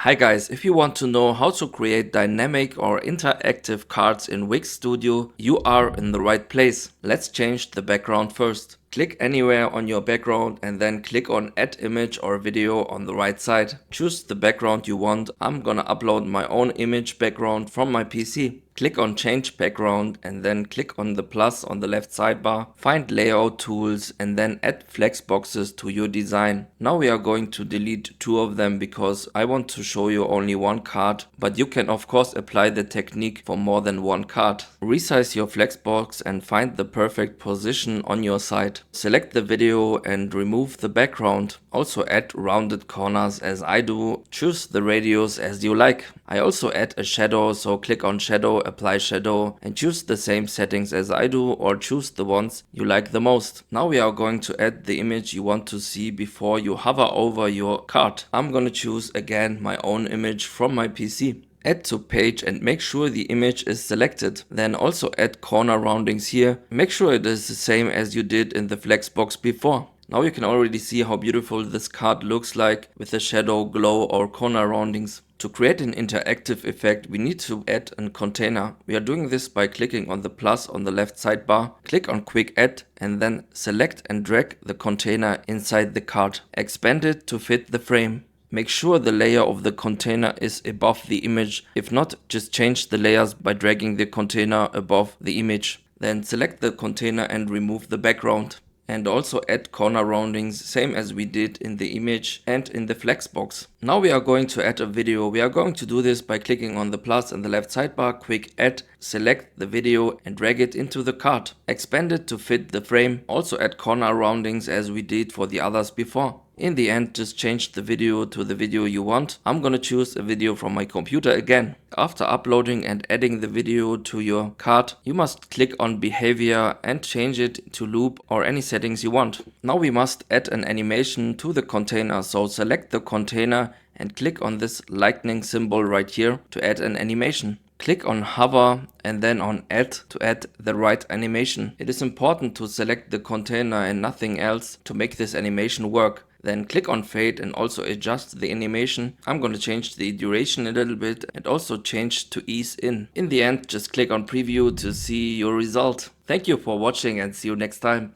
Hi guys, if you want to know how to create dynamic or interactive cards in Wix Studio, you are in the right place. Let's change the background first. Click anywhere on your background and then click on add image or video on the right side. Choose the background you want. I'm gonna upload my own image background from my PC. Click on change background and then click on the plus on the left sidebar. Find layout tools and then add flex boxes to your design. Now we are going to delete two of them because I want to show you only one card, but you can of course apply the technique for more than one card. Resize your flex box and find the perfect position on your side. Select the video and remove the background. Also add rounded corners as I do. Choose the radius as you like. I also add a shadow, so click on shadow, apply shadow and choose the same settings as I do, or choose the ones you like the most. Now we are going to add the image you want to see before you hover over your card. I'm gonna choose again my own image from my PC. Add to page and make sure the image is selected. Then also add corner roundings here. Make sure it is the same as you did in the flex box before. Now you can already see how beautiful this card looks like with the shadow, glow or corner roundings. To create an interactive effect, we need to add a container. We are doing this by clicking on the plus on the left sidebar. Click on quick add and then select and drag the container inside the card. Expand it to fit the frame. Make sure the layer of the container is above the image. If not, just change the layers by dragging the container above the image. Then select the container and remove the background. And also add corner roundings, same as we did in the image and in the flex box. Now we are going to add a video. We are going to do this by clicking on the plus in the left sidebar, quick add, select the video and drag it into the card. Expand it to fit the frame. Also add corner roundings as we did for the others before. In the end, just change the video to the video you want. I'm gonna choose a video from my computer again. After uploading and adding the video to your card, you must click on behavior and change it to loop or any settings you want. Now we must add an animation to the container, so select the container and click on this lightning symbol right here to add an animation. Click on hover and then on add to add the right animation. It is important to select the container and nothing else to make this animation work. Then click on fade and also adjust the animation. I'm going to change the duration a little bit and also change to ease in. In the end, just click on preview to see your result. Thank you for watching and see you next time.